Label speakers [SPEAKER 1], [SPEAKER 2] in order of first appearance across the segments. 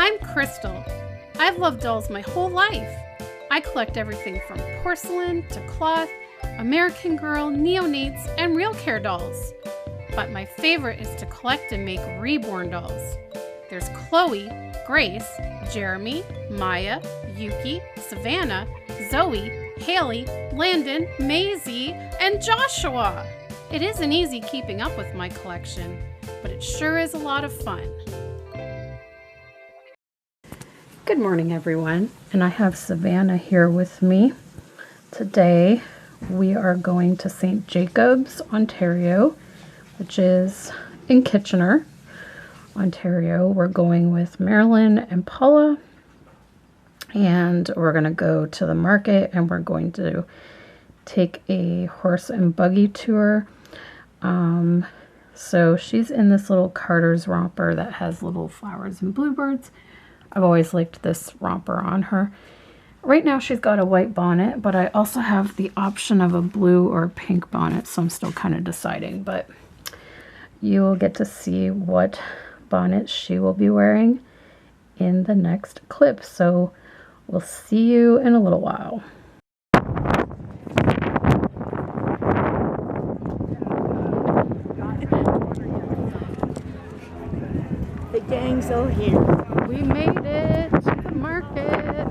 [SPEAKER 1] I'm Krystle. I've loved dolls my whole life. I collect everything from porcelain to cloth, American Girl, neonates, and real care dolls. But my favorite is to collect and make reborn dolls. There's Chloe, Grace, Jeremy, Maya, Yuki, Savannah, Zoe, Haley, Landon, Maisie, and Joshua. It isn't easy keeping up with my collection, but it sure is a lot of fun. Good morning, everyone, and I have Savannah here with me. Today we are going to St. Jacobs, Ontario, which is in Kitchener, Ontario. We're going with Marilyn and Paula, and we're going to go to the market, and we're going to take a horse and buggy tour. So she's in this little Carter's romper that has little flowers and bluebirds. I've always liked this romper on her. Right now she's got a white bonnet, but I also have the option of a blue or pink bonnet, so I'm still kind of deciding, but you'll get to see what bonnet she will be wearing in the next clip. So we'll see you in a little while.
[SPEAKER 2] The gang's all here.
[SPEAKER 1] We made it to the market.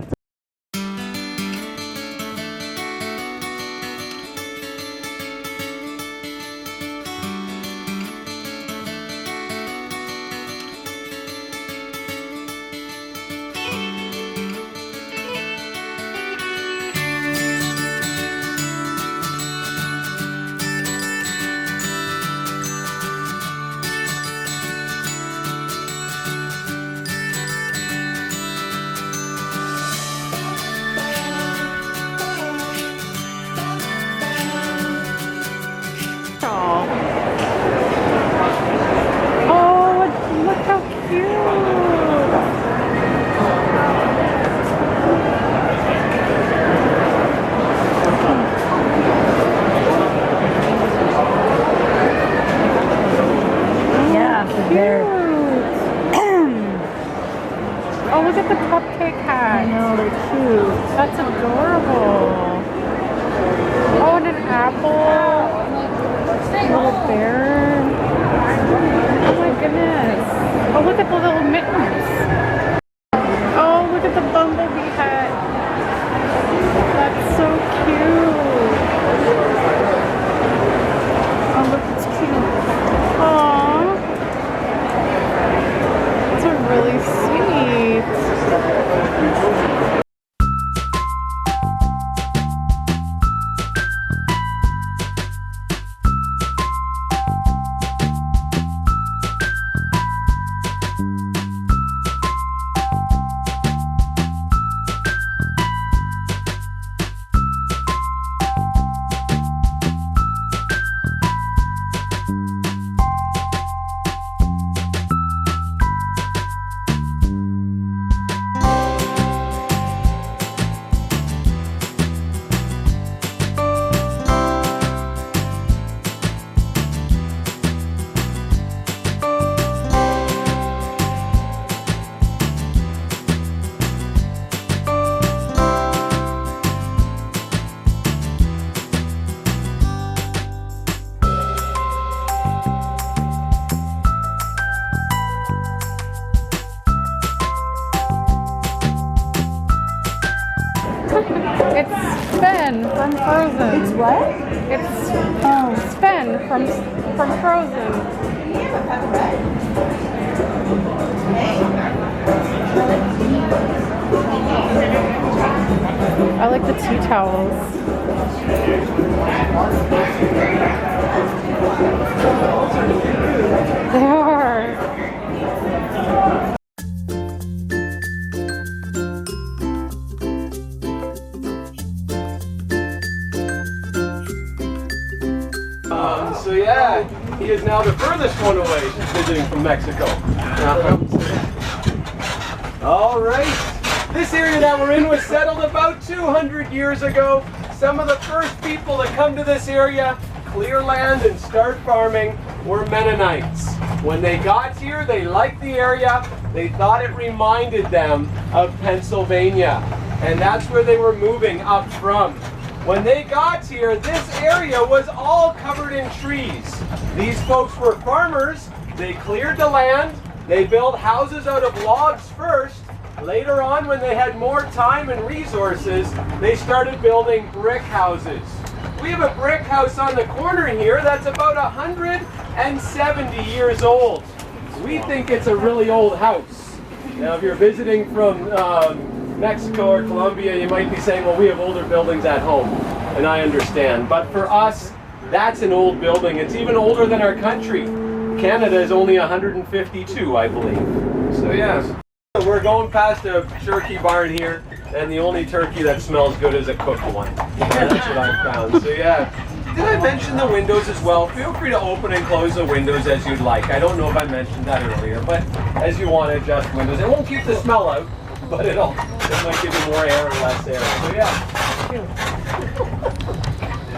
[SPEAKER 1] Oh, look at the cupcake hat.
[SPEAKER 2] I know, they're cute.
[SPEAKER 1] That's adorable. Oh, and an apple. Little bear. Oh my goodness. Oh, look at the little mittens. Oh, look at the bumblebee hat. That's so cute. Oh, look, it's cute. Aww. Those are really sweet. It's Sven from Frozen.
[SPEAKER 2] It's what?
[SPEAKER 1] It's Sven from Frozen. I like the tea towels. They are.
[SPEAKER 3] So yeah, he is now the furthest one away visiting from Mexico. All right, this area that we're in was settled about 200 years ago. Some of the first people to come to this area, clear land and start farming, were Mennonites. When they got here, they liked the area. They thought it reminded them of Pennsylvania, and that's where they were moving up from. When they got here, this area was all covered in trees. These folks were farmers. They cleared the land. They built houses out of logs first. Later on, when they had more time and resources, they started building brick houses. We have a brick house on the corner here that's about 170 years old. We think it's a really old house. Now, if you're visiting from Mexico or Colombia, you might be saying, well, we have older buildings at home, and I understand. But for us, that's an old building. It's even older than our country. Canada is only 152, I believe. So yeah. We're going past a turkey barn here, and the only turkey that smells good is a cooked one. That's what I found. So yeah. Did I mention the windows as well? Feel free to open and close the windows as you'd like. I don't know if I mentioned that earlier, but as you want to adjust windows. It won't keep the smell out, but it might give you more air or less air. So yeah.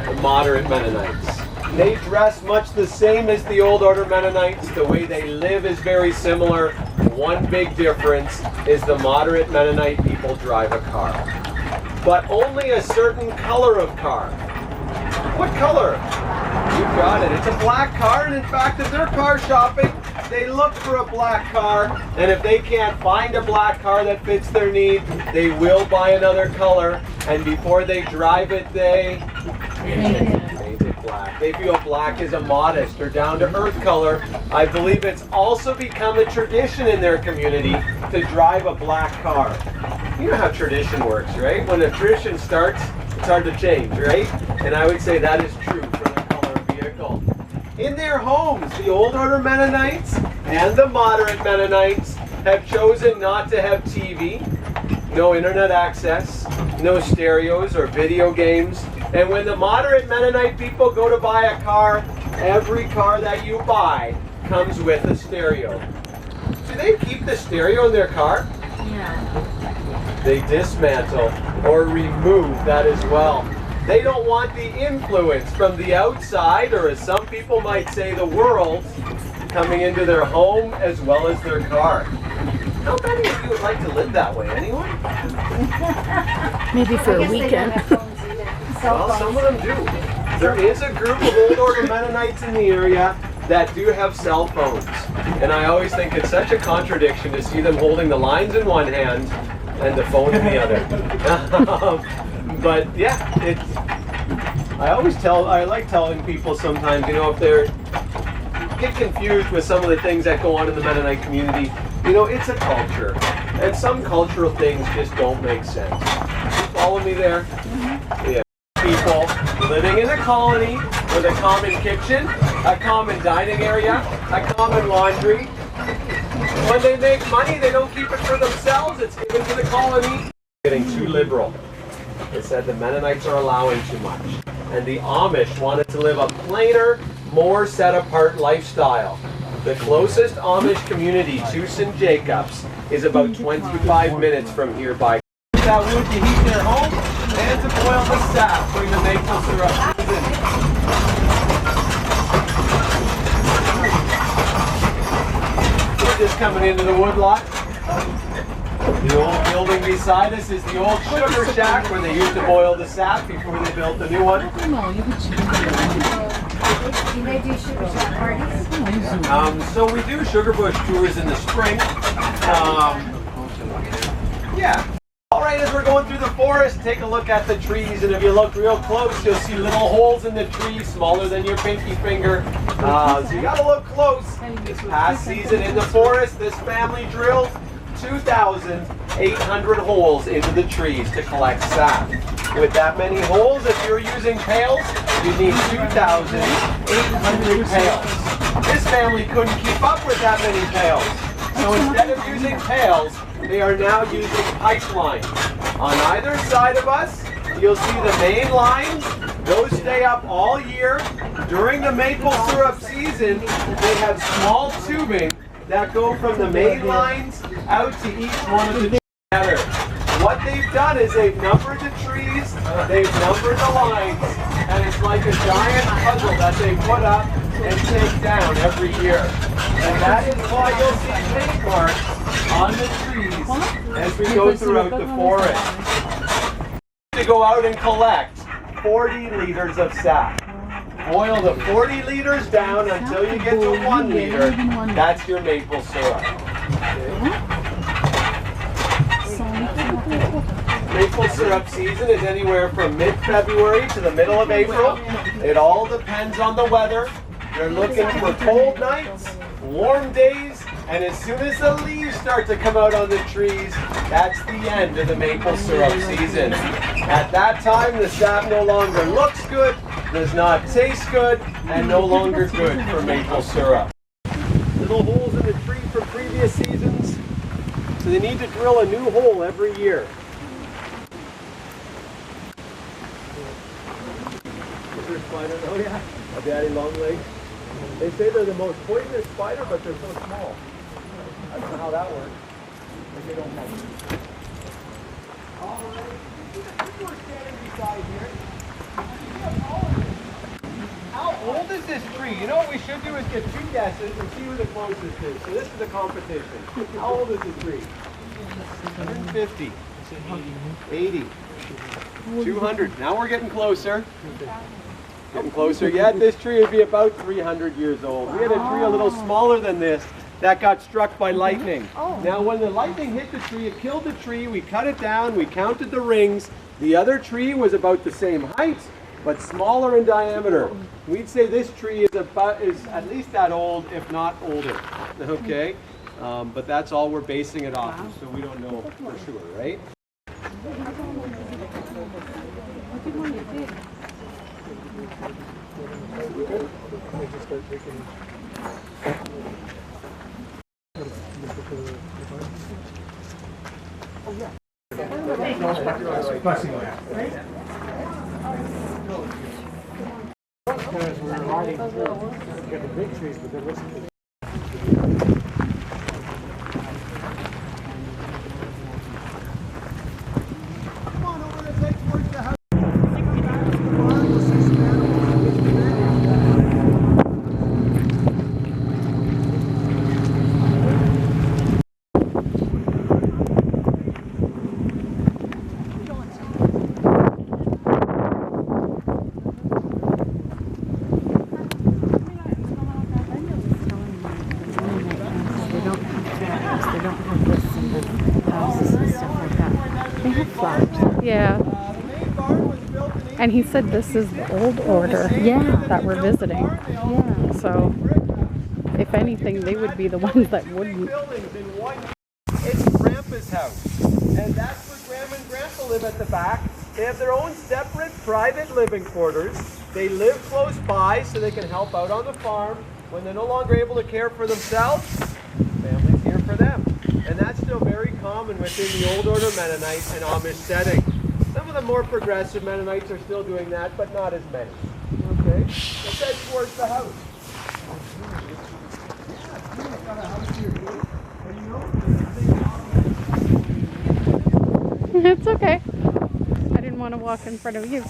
[SPEAKER 3] The moderate Mennonites. They dress much the same as the Old Order Mennonites. The way they live is very similar. One big difference is the moderate Mennonite people drive a car. But only a certain color of car. What color? You've got it. It's a black car, and in fact, if they're car shopping, they look for a black car, and if they can't find a black car that fits their need, they will buy another color, and before they drive it, they paint it black. They feel black is a modest or down-to-earth color. I believe it's also become a tradition in their community to drive a black car. You know how tradition works, right? When a tradition starts, it's hard to change, right? And I would say that is true for the color of vehicle. In their homes, the Old Order Mennonites and the moderate Mennonites have chosen not to have TV, no internet access, no stereos or video games. And when the moderate Mennonite people go to buy a car, every car that you buy comes with a stereo. Do they keep the stereo in their car?
[SPEAKER 2] Yeah.
[SPEAKER 3] They dismantle or remove that as well. They don't want the influence from the outside, or as some people might say, the world, coming into their home as well as their car. How many of you would like to live that way? Anyone?
[SPEAKER 2] Maybe for a weekend.
[SPEAKER 3] Well, some of them do. There is a group of Old Order Mennonites in the area that do have cell phones. And I always think it's such a contradiction to see them holding the lines in one hand and the phone in the other. But yeah, I like telling people sometimes, you know, if they're get confused with some of the things that go on in the Mennonite community, you know, it's a culture. And some cultural things just don't make sense. You follow me there? Mm-hmm. Yeah. People living in a colony with a common kitchen, a common dining area, a common laundry. When they make money, they don't keep it for themselves, it's given to the colony. Getting too liberal. It said the Mennonites are allowing too much. And the Amish wanted to live a plainer, more set-apart lifestyle. The closest Amish community to St. Jacobs is about 25 minutes from here by. That wood to heat their home and to boil the sap during the maple syrup season. We're just coming into the woodlot. The old building beside us is the old sugar shack where they used to boil the sap before they built the new one.
[SPEAKER 4] You may do sugar shack parties?
[SPEAKER 3] So we do sugar bush tours in the spring. Yeah. All right, as we're going through the forest, take a look at the trees, and if you look real close, you'll see little holes in the tree, smaller than your pinky finger. So you gotta look close. This past season in the forest, this family drilled 2,800 holes into the trees to collect sap. With that many holes, if you're using pails, you need 2,800 pails. This family couldn't keep up with that many pails. So instead of using pails, they are now using pipelines. On either side of us, you'll see the main lines. Those stay up all year. During the maple syrup season, they have small tubing that go from the main lines out to each one of the trees together. What they've done is they've numbered the trees, they've numbered the lines, and it's like a giant puzzle that they put up and take down every year. And that is why you'll see paint marks we go throughout the forest. To go out and collect 40 liters of sap. Boil the 40 liters down until you get to 1 liter. That's your maple syrup. Maple syrup season is anywhere from mid-February to the middle of April. It all depends on the weather. You're looking for cold nights, warm days, and as soon as the leaves start to come out on the trees, that's the end of the maple syrup season. At that time, the sap no longer looks good, does not taste good, and no longer good for maple syrup. Little holes in the tree from previous seasons, so they need to drill a new hole every year. Is there a spider? Oh yeah, a daddy long legs. They say they're the most poisonous spider, but they're so small. I don't know how that works, but they don't bite. All right, we're standing beside here. How old is this tree? You know what we should do is get 2 guesses and see who the closest is. So this is the competition. How old is the tree? 150, 80, 200. Now we're getting closer. Getting closer. Yet this tree would be about 300 years old. We had a tree a little smaller than this that got struck by lightning. Now when the lightning hit the tree, it killed the tree. We cut it down. We counted the rings. The other tree was about the same height, but smaller in diameter. We'd say this tree is at least that old, if not older. Okay, but that's all we're basing it off of, so we don't know for sure, right?
[SPEAKER 5] Because we're riding through, get the big trees, but there wasn't.
[SPEAKER 3] Come on over to take towards the house.
[SPEAKER 1] Yeah. And he said this is the old order that we're visiting. Yeah. So, if anything, they would be the ones that wouldn't.
[SPEAKER 3] It's Grandpa's house. And that's where Grandma and Grandpa live at the back. They have their own separate private living quarters. They live close by so they can help out on the farm. When they're no longer able to care for themselves, family's here for them. And that's still very common within the Old Order Mennonite and Amish setting. Some of the more progressive Mennonites are still doing that, but not as many. Okay? Let's head towards the house.
[SPEAKER 1] It's okay. I didn't want to walk in front of you.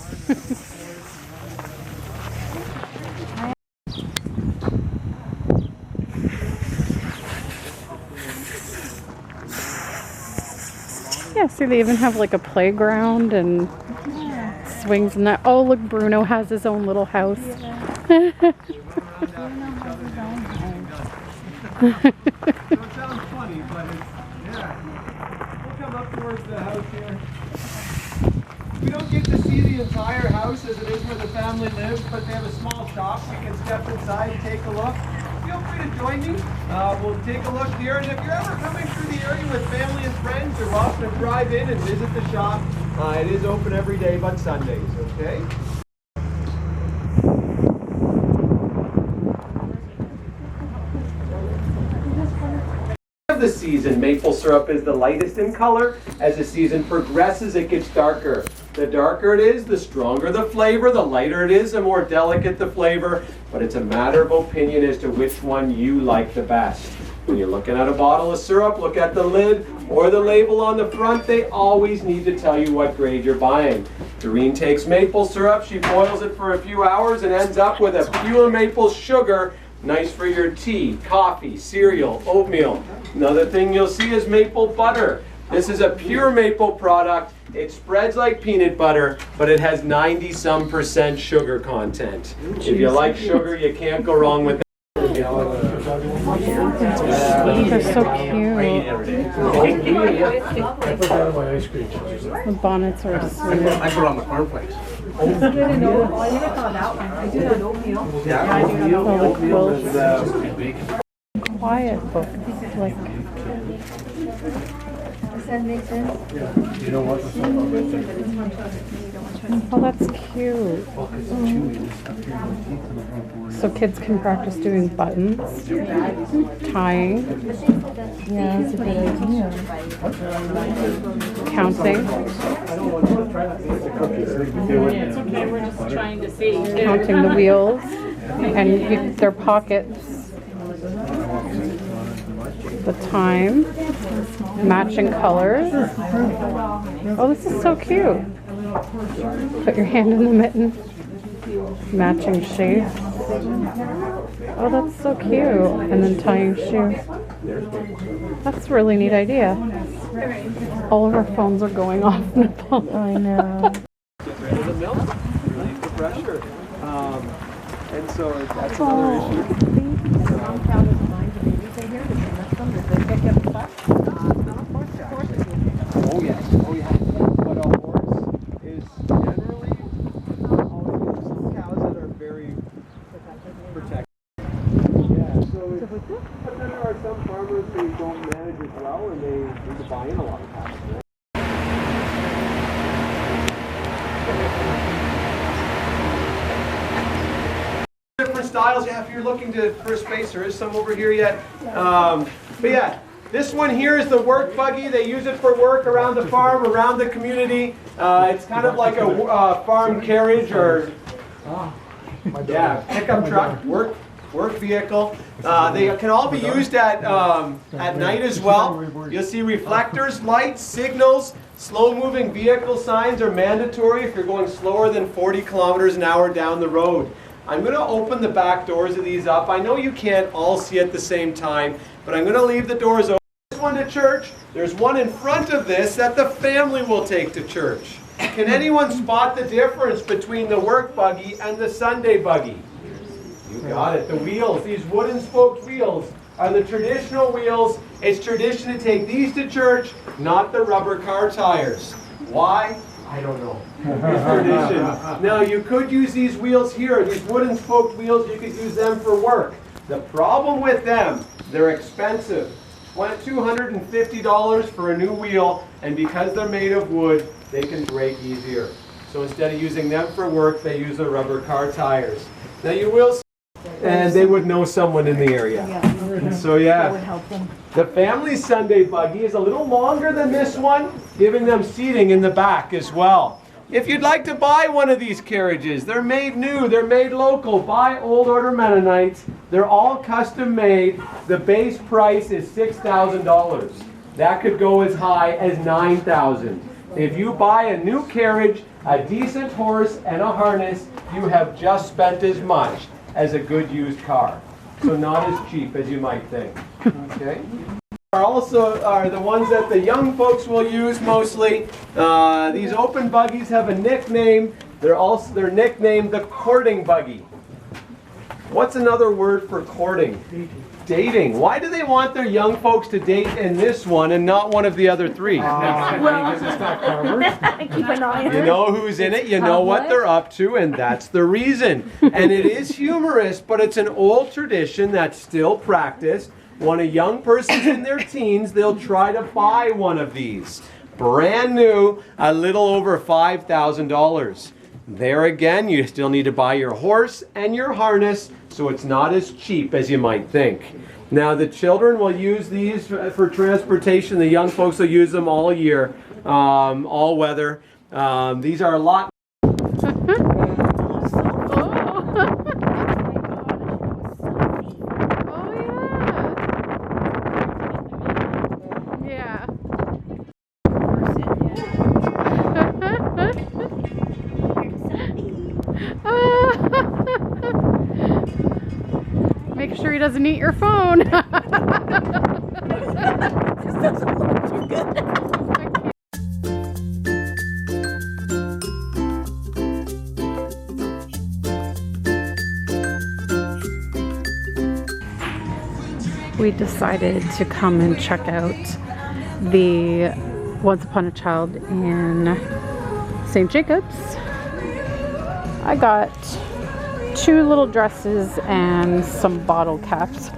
[SPEAKER 1] Yeah, see, they even have like a playground and swings and that. Oh, look, Bruno has his own little house.
[SPEAKER 3] So it sounds funny, but it's, yeah. We'll come up towards the house here. We don't get to see the entire house as it is where the family lives, but they have a small shop. We can step inside and take a look. Feel free to join me. We'll take a look here. And if you're ever coming through the area with family and friends, you're welcome to drive in and visit the shop. It is open every day but Sundays, okay? Of the season, maple syrup is the lightest in color. As the season progresses, it gets darker. The darker it is, the stronger the flavor. The lighter it is, the more delicate the flavor. But it's a matter of opinion as to which one you like the best. When you're looking at a bottle of syrup, look at the lid or the label on the front. They always need to tell you what grade you're buying. Doreen takes maple syrup, she boils it for a few hours and ends up with a pure maple sugar. Nice for your tea, coffee, cereal, oatmeal. Another thing you'll see is maple butter. This is a pure maple product. It spreads like peanut butter, but it has 90-some% sugar content. If you like sugar, you can't go wrong with it.
[SPEAKER 1] They're so cute. The bonnets are sweet.
[SPEAKER 5] I put on the farm place.
[SPEAKER 4] I didn't know. Oh, I never thought that one. I do that oatmeal.
[SPEAKER 5] Yeah, oatmeal is
[SPEAKER 1] Quiet book. Like,
[SPEAKER 4] Does that make sense?
[SPEAKER 5] you know what?
[SPEAKER 1] oh, that's cute. So kids can practice doing buttons, tying,
[SPEAKER 4] Yeah, it's a good idea.
[SPEAKER 1] counting,
[SPEAKER 6] It's okay, we're just trying to see.
[SPEAKER 1] counting the wheels, and their pockets. The time, matching colors. Oh, this is so cute. Put your hand in the mitten. Matching shapes. Oh, that's so cute. And then tying shoes. That's a really neat idea. All of our phones are going off. I know.
[SPEAKER 3] Get rid of the milk, relieve the pressure. And so that's another issue. Oh yes, oh yeah. But a horse is generally some cows that are very protected. Yeah, so but then there are some farmers who don't manage as well, and they need to buy in a lot of cows. Right? Different styles. Yeah, if you're looking for a space, there is some over here yet. But yeah. This one here is the work buggy. They use it for work around the farm, around the community. It's kind of like a farm carriage or pickup truck, work vehicle. They can all be used at night as well. You'll see reflectors, lights, signals. Slow-moving vehicle signs are mandatory if you're going slower than 40 kilometers an hour down the road. I'm going to open the back doors of these up. I know you can't all see at the same time, but I'm going to leave the doors open. This one to church. There's one in front of this that the family will take to church. Can anyone spot the difference between the work buggy and the Sunday buggy? You got it. The wheels, these wooden spoked wheels, are the traditional wheels. It's tradition to take these to church, not the rubber car tires. Why? I don't know. It's tradition. Now you could use these wheels here, these wooden spoked wheels, you could use them for work. The problem with them, they're expensive. $250 for a new wheel, and because they're made of wood, they can break easier. So instead of using them for work, they use the rubber car tires. Now you will see, and they would know someone in the area. So yeah, the family Sunday buggy is a little longer than this one, giving them seating in the back as well. If you'd like to buy one of these carriages, they're made new, they're made local by Old Order Mennonites. They're all custom made. The base price is $6,000. That could go as high as $9,000. If you buy a new carriage, a decent horse, and a harness, you have just spent as much as a good used car. So not as cheap as you might think. Okay? Also are the ones that the young folks will use mostly. These open buggies have a nickname. They're nicknamed the courting buggy. What's another word for courting? Dating. Why do they want their young folks to date in this one and not one of the other three?
[SPEAKER 4] Keep an eye on
[SPEAKER 3] You know who's in it, you know what they're up to, and that's the reason. And it is humorous, but it's an old tradition that's still practiced. When a young person's in their teens, they'll try to buy one of these. Brand new, a little over $5,000. There again, you still need to buy your horse and your harness, so it's not as cheap as you might think. Now the children will use these for transportation. The young folks will use them all year, all weather. These are a lot.
[SPEAKER 1] Make sure he doesn't eat your phone.
[SPEAKER 4] too good.
[SPEAKER 1] We decided to come and check out the Once Upon a Child in St. Jacobs. I got 2 little dresses and some bottle caps.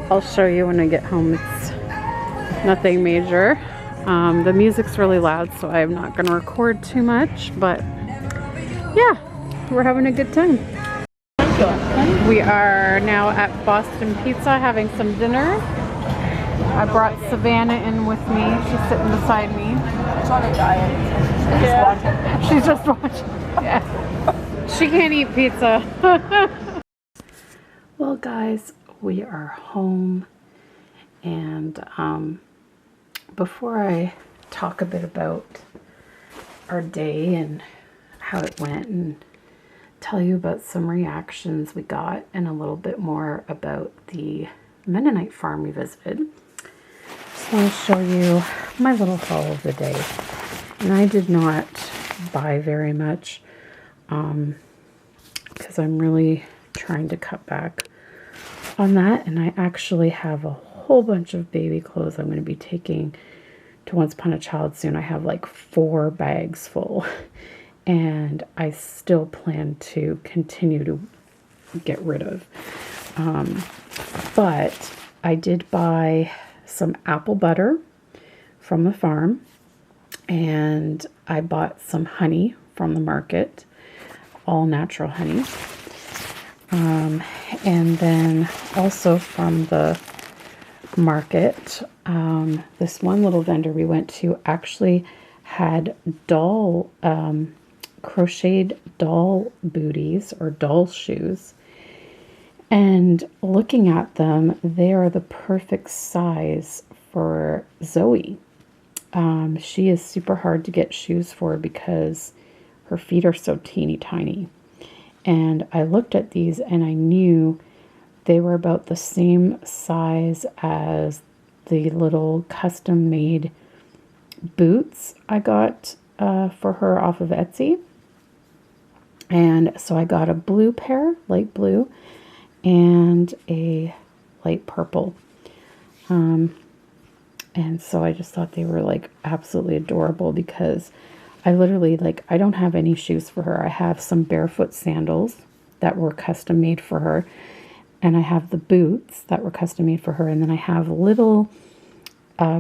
[SPEAKER 1] I'll show you when I get home. It's nothing major. The music's really loud, so I'm not going to record too much, but yeah, we're having a good time. We are now at Boston Pizza having some dinner. I brought Savannah in with me. She's sitting beside me.
[SPEAKER 4] She's on a diet.
[SPEAKER 1] She's just watching. Yeah. She can't eat pizza. Well, guys, we are home. And before I talk a bit about our day and how it went and tell you about some reactions we got and a little bit more about the Mennonite Farm we visited, just want to show you my little haul of the day. And I did not buy very much because I'm really trying to cut back on that, and I actually have a whole bunch of baby clothes I'm going to be taking to Once Upon a Child soon. I have like 4 bags full. And I still plan to continue to get rid of. But I did buy some apple butter from the farm. And I bought some honey from the market. All natural honey. And then also from the market, this one little vendor we went to actually had doll crocheted doll booties or doll shoes, and looking at them, they are the perfect size for Zoe. She is super hard to get shoes for because her feet are so teeny tiny, and I looked at these and I knew they were about the same size as the little custom made boots I got for her off of Etsy. And so I got a blue pair, light blue, and a light purple. And so I just thought they were like absolutely adorable because I literally, like, I don't have any shoes for her. I have some barefoot sandals that were custom made for her, and I have the boots that were custom made for her, and then I have little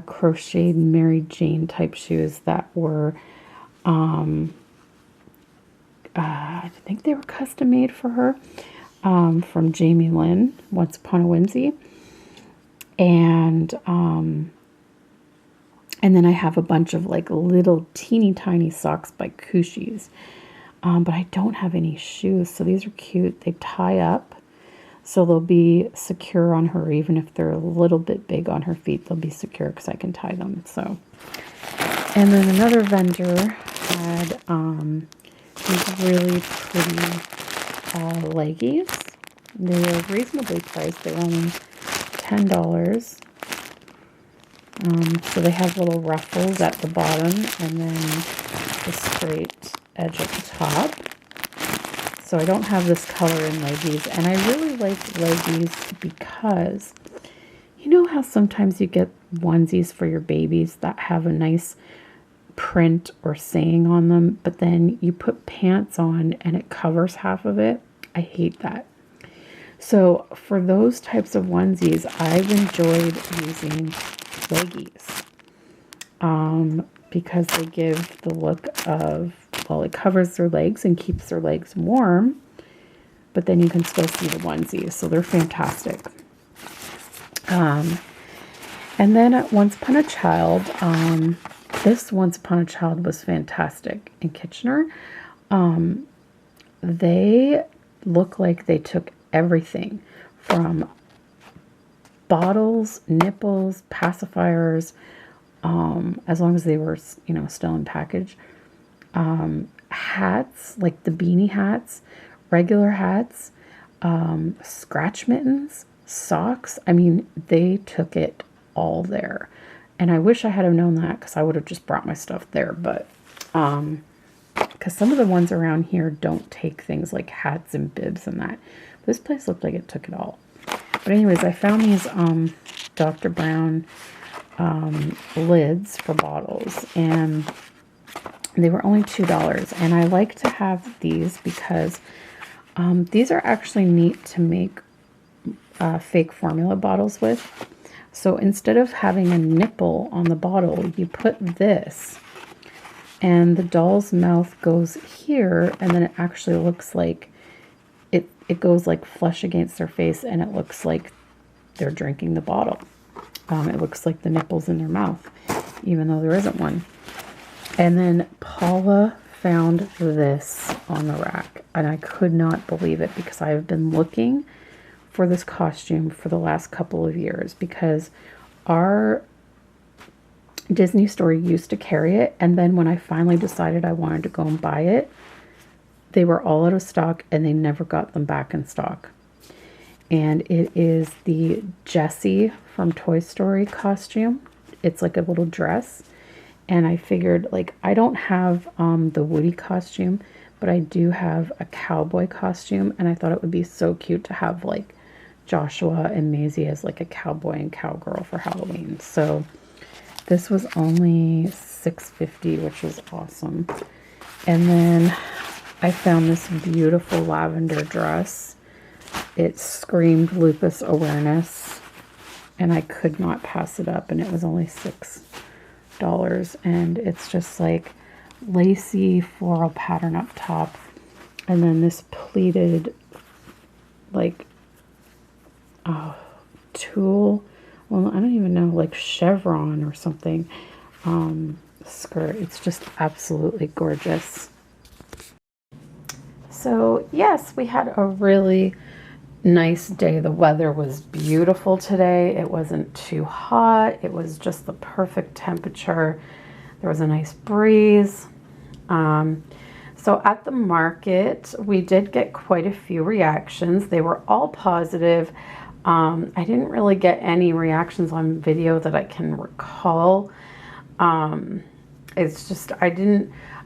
[SPEAKER 1] crocheted Mary Jane type shoes that were I think they were custom made for her from Jamie Lynn, Once Upon a Whimsy. And then I have a bunch of like little teeny tiny socks by Cushies. But I don't have any shoes, so these are cute. They tie up, so they'll be secure on her. Even if they're a little bit big on her feet, they'll be secure because I can tie them. So, and then another vendor had these really pretty leggies. They were reasonably priced. They were only $10. So they have little ruffles at the bottom and then the straight edge at the top. So I don't have this color in leggies, and I really like leggies because you know how sometimes you get onesies for your babies that have a nice print or saying on them, but then you put pants on and it covers half of it. I hate that. So for those types of onesies, I've enjoyed using leggies because they give the look of, well, it covers their legs and keeps their legs warm, but then you can still see the onesies, so they're fantastic. And then at Once Upon a Child, this Once Upon a Child was fantastic in Kitchener. They look like they took everything from bottles, nipples, pacifiers, as long as they were, you know, still in package. Hats, like the beanie hats, regular hats, scratch mittens, socks. I mean, they took it all there.
[SPEAKER 7] And I wish I had have known that, because I would have just brought my stuff there. But because some of the ones around here don't take things like hats and bibs and that. This place looked like it took it all. But anyways, I found these Dr. Brown lids for bottles, and they were only $2. And I like to have these because these are actually neat to make fake formula bottles with. So instead of having a nipple on the bottle, you put this, and the doll's mouth goes here, and then it actually looks like it goes like flush against their face, and it looks like they're drinking the bottle. It looks like the nipple's in their mouth, even though there isn't one. And then Paula found this on the rack, and I could not believe it, because I have been looking for this costume for the last couple of years, because our Disney store used to carry it, and then when I finally decided I wanted to go and buy it, they were all out of stock, and they never got them back in stock. And it is the Jessie from Toy Story costume. It's like a little dress, and I figured, like, I don't have the Woody costume, but I do have a cowboy costume, and I thought it would be so cute to have like Joshua and Maisie as like a cowboy and cowgirl for Halloween. So this was only $6.50, which was awesome. And then I found this beautiful lavender dress. It screamed lupus awareness, and I could not pass it up, and it was only $6. And it's just like lacy floral pattern up top, and then this pleated like tulle, well, I don't even know, like chevron or something skirt. It's just absolutely gorgeous. So yes, we had a really nice day. The weather was beautiful today. It wasn't too hot. It was just the perfect temperature. There was a nice breeze. So at the market, we did get quite a few reactions. They were all positive. I didn't really get any reactions on video that I can recall. It's just, I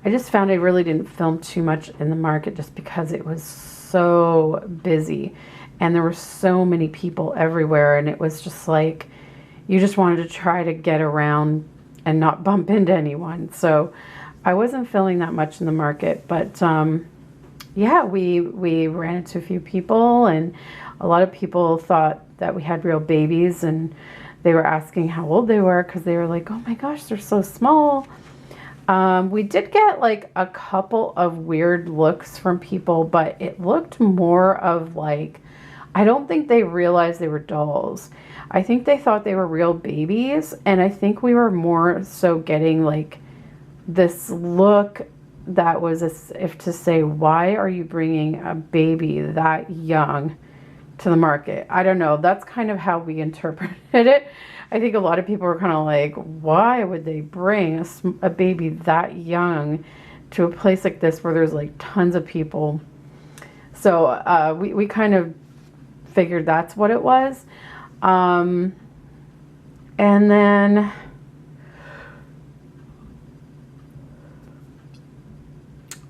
[SPEAKER 7] just found I really didn't film too much in the market, just because it was so busy and there were so many people everywhere, and it was just like, you just wanted to try to get around and not bump into anyone. So I wasn't filming that much in the market, but yeah, we ran into a few people, and a lot of people thought that we had real babies, and they were asking how old they were, because they were like, oh my gosh, they're so small. We did get like a couple of weird looks from people, but it looked more of like, I don't think they realized they were dolls. I think they thought they were real babies, and I think we were more so getting like this look that was as if to say, why are you bringing a baby that young to the market? I don't know. That's kind of how we interpreted it. I think a lot of people were kind of like, why would they bring a baby that young to a place like this where there's like tons of people? So we kind of figured that's what it was. And then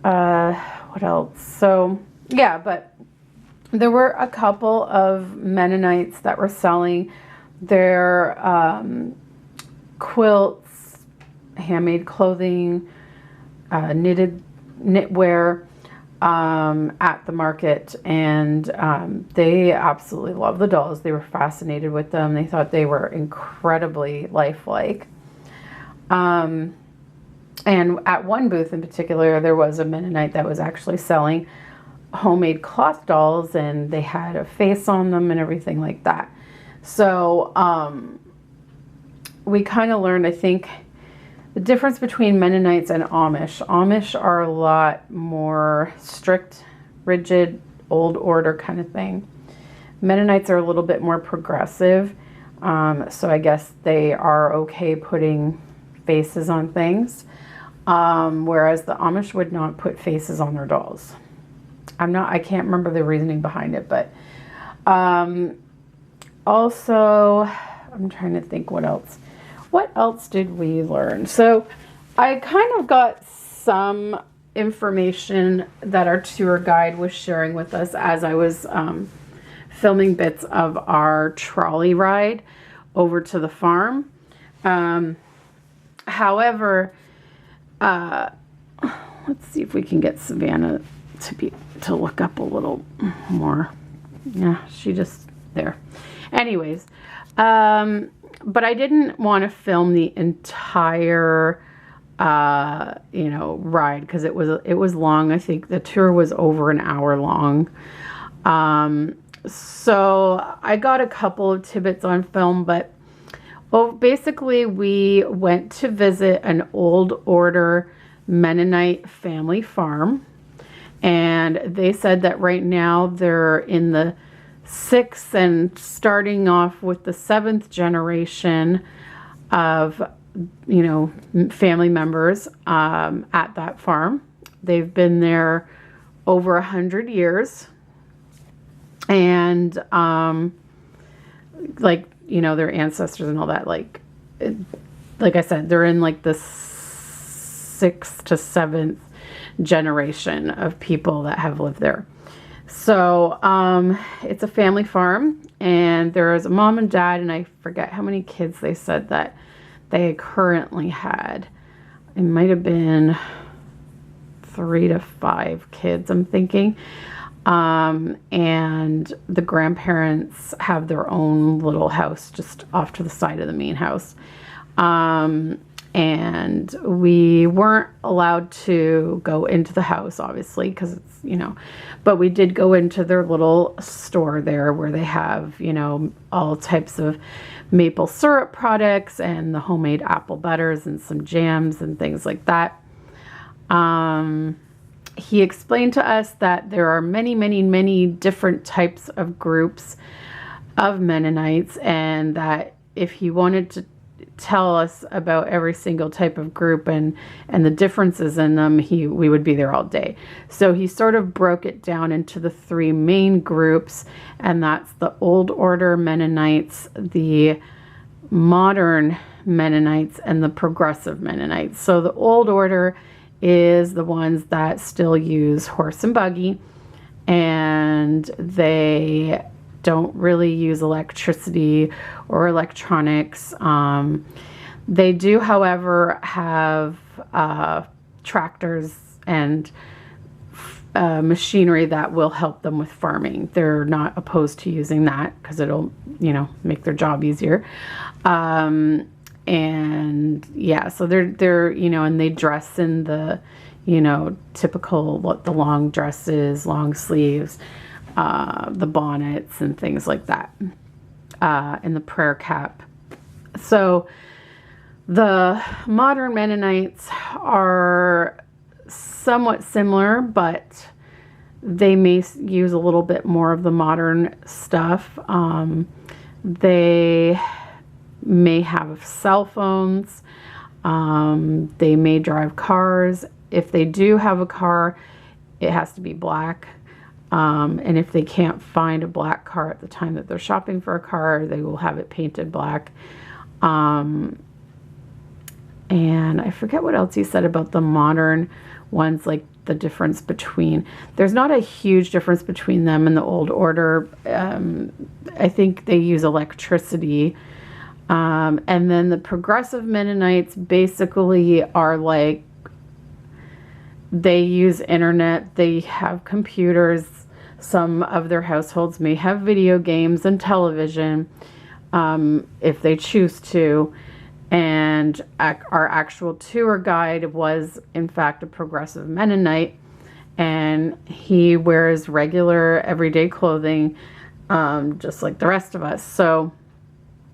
[SPEAKER 7] what else? So yeah, but there were a couple of Mennonites that were selling their quilts, handmade clothing, knitwear at the market, and they absolutely love the dolls. They were fascinated with them. They thought they were incredibly lifelike. And at one booth in particular, there was a Mennonite that was actually selling homemade cloth dolls, and they had a face on them and everything like that. So we kind of learned, I think, the difference between Mennonites and Amish. Amish are a lot more strict, rigid, old order kind of thing. Mennonites are a little bit more progressive. So I guess they are okay putting faces on things. Whereas the Amish would not put faces on their dolls. I can't remember the reasoning behind it, but also, I'm trying to think what else. what else did we learn? So I kind of got some information that our tour guide was sharing with us as I was filming bits of our trolley ride over to the farm. However, let's see if we can get Savannah to look up a little more. Yeah, she just there. Anyways, but I didn't want to film the entire you know, ride because it was long. I think the tour was over an hour long. So I got a couple of tidbits on film, but basically we went to visit an old order Mennonite family farm, and they said that right now they're in the 6th and starting off with the 7th generation of, you know, family members at that farm. They've been there over 100 years, and like, you know, their ancestors and all that, like I said, they're in like the 6th to 7th generation of people that have lived there. So it's a family farm, and there is a mom and dad, and I forget how many kids they said that they currently had. It might have been 3 to 5 kids, I'm thinking. And the grandparents have their own little house just off to the side of the main house. And we weren't allowed to go into the house, obviously, because it's, you know, but we did go into their little store there where they have, you know, all types of maple syrup products and the homemade apple butters and some jams and things like that. He explained to us that there are many, many, many different types of groups of Mennonites, and that if he wanted to tell us about every single type of group and the differences in them, we would be there all day. So he sort of broke it down into the 3 main groups, and that's the Old Order Mennonites, the Modern Mennonites, and the Progressive Mennonites. So the Old Order is the ones that still use horse and buggy, and they don't really use electricity or electronics. They do, however, have tractors and machinery that will help them with farming. They're not opposed to using that because it'll, you know, make their job easier. And yeah, so they're, you know, and they dress in the, you know, typical, the long dresses, long sleeves, the bonnets and things like that, and the prayer cap. So the modern Mennonites are somewhat similar, but they may use a little bit more of the modern stuff. They may have cell phones. They may drive cars. If they do have a car, it has to be black. And if they can't find a black car at the time that they're shopping for a car, they will have it painted black. And I forget what else he said about the modern ones, like the difference between, there's not a huge difference between them and the Old Order. I think they use electricity. And then the Progressive Mennonites basically are like, they use internet, they have computers. Some of their households may have video games and television, if they choose to. And our actual tour guide was, in fact, a Progressive Mennonite, and he wears regular everyday clothing, just like the rest of us. So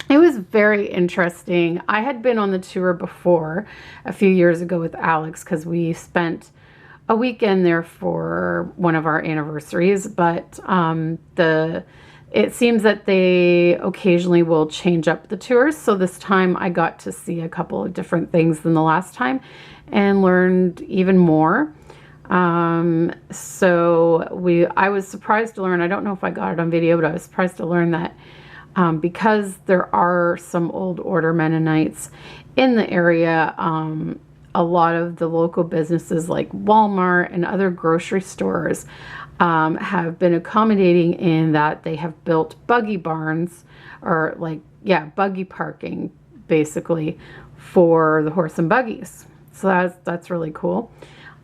[SPEAKER 7] it was very interesting. I had been on the tour before a few years ago with Alex because we spent a weekend there for one of our anniversaries, but it seems that they occasionally will change up the tours. So this time I got to see a couple of different things than the last time and learned even more. So I was surprised to learn, I don't know if I got it on video, but I was surprised to learn that because there are some old order Mennonites in the area. A lot of the local businesses like Walmart and other grocery stores have been accommodating in that they have built buggy barns, or like, yeah, buggy parking basically for the horse and buggies. So that's really cool.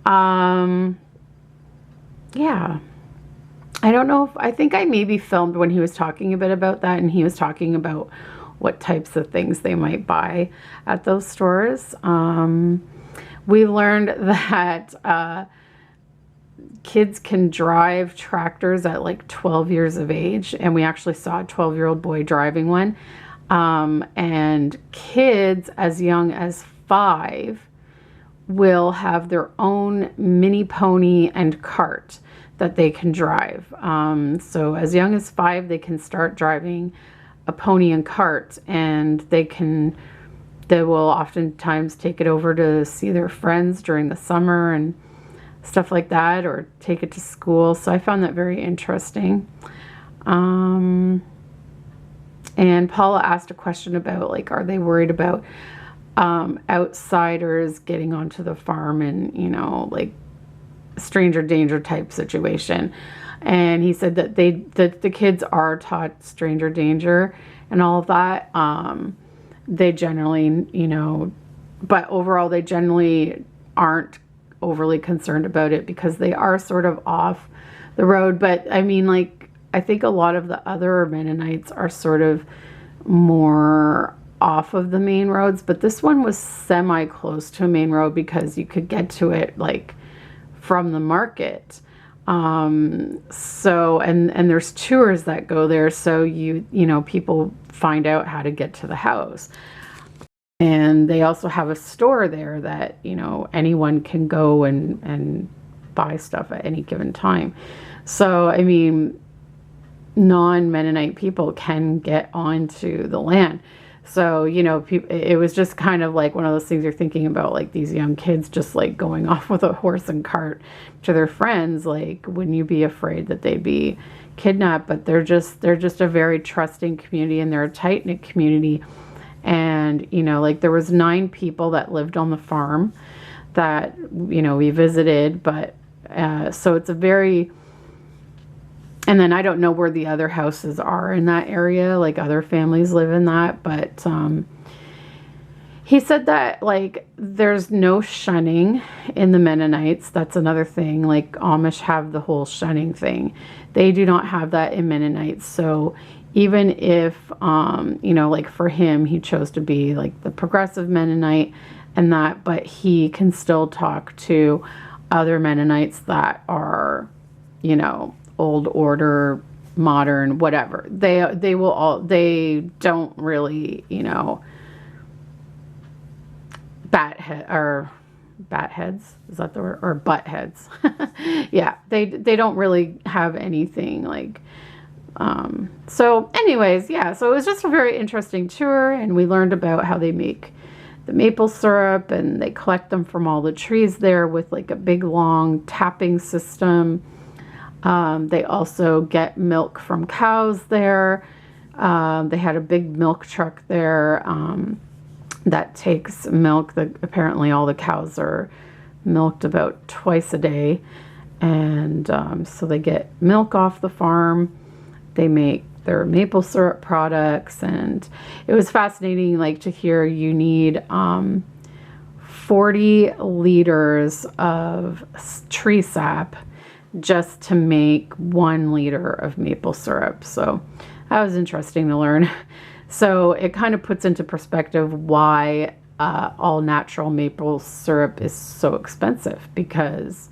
[SPEAKER 7] Yeah. I don't know if, I think I maybe filmed when he was talking a bit about that, and he was talking about what types of things they might buy at those stores. We learned that kids can drive tractors at like 12 years of age, and we actually saw a 12-year-old boy driving one. And kids as young as 5 will have their own mini pony and cart that they can drive. So as young as 5, they can start driving a pony and cart, and they will oftentimes take it over to see their friends during the summer and stuff like that, or take it to school. So I found that very interesting. And Paula asked a question about, like, are they worried about outsiders getting onto the farm and, you know, like stranger danger type situation. And he said that the kids are taught stranger danger and all of that. They generally, you know, but overall they generally aren't overly concerned about it because they are sort of off the road. But I mean, like, I think a lot of the other Mennonites are sort of more off of the main roads, but this one was semi close to a main road because you could get to it like from the market. So and there's tours that go there, so you know, people find out how to get to the house. And they also have a store there that, you know, anyone can go and buy stuff at any given time. So I mean, non-Mennonite people can get onto the land. So, you know, it was just kind of like one of those things you're thinking about, like these young kids just like going off with a horse and cart to their friends. Like, wouldn't you be afraid that they'd be kidnapped? But they're just a very trusting community, and they're a tight-knit community. And, you know, like there was 9 people that lived on the farm that, you know, we visited. But so it's a very... And then I don't know where the other houses are in that area, like other families live in that, but he said that, like, there's no shunning in the Mennonites. That's another thing. Like, Amish have the whole shunning thing. They do not have that in Mennonites. So even if, you know, like for him, he chose to be like the progressive Mennonite and that, but he can still talk to other Mennonites that are, you know, old order, modern, whatever. They don't really, you know, bat heads, is that the word? Or butt heads. Yeah, they don't really have anything like, so anyways, yeah, so it was just a very interesting tour, and we learned about how they make the maple syrup, and they collect them from all the trees there with like a big long tapping system. They also get milk from cows there. They had a big milk truck there that takes milk. Apparently all the cows are milked about twice a day. And so they get milk off the farm. They make their maple syrup products. And it was fascinating, like, to hear you need 40 liters of tree sap just to make 1 liter of maple syrup. So that was interesting to learn. So it kind of puts into perspective why all natural maple syrup is so expensive, because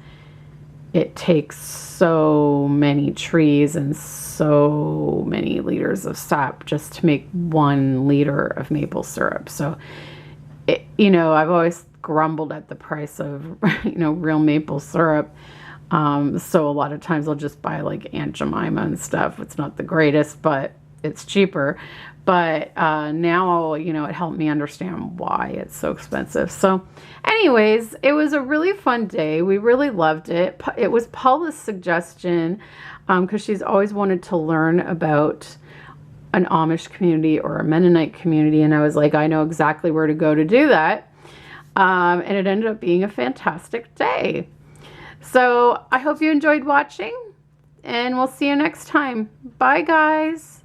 [SPEAKER 7] it takes so many trees and so many liters of sap just to make 1 liter of maple syrup. So, you know, I've always grumbled at the price of, you know, real maple syrup. So a lot of times I'll just buy like Aunt Jemima and stuff. It's not the greatest, but it's cheaper. But now, you know, it helped me understand why it's so expensive. So anyways, it was a really fun day. We really loved it. It was Paula's suggestion, because she's always wanted to learn about an Amish community or a Mennonite community, and I was like, I know exactly where to go to do that. And it ended up being a fantastic day. So I hope you enjoyed watching, and we'll see you next time. Bye, guys.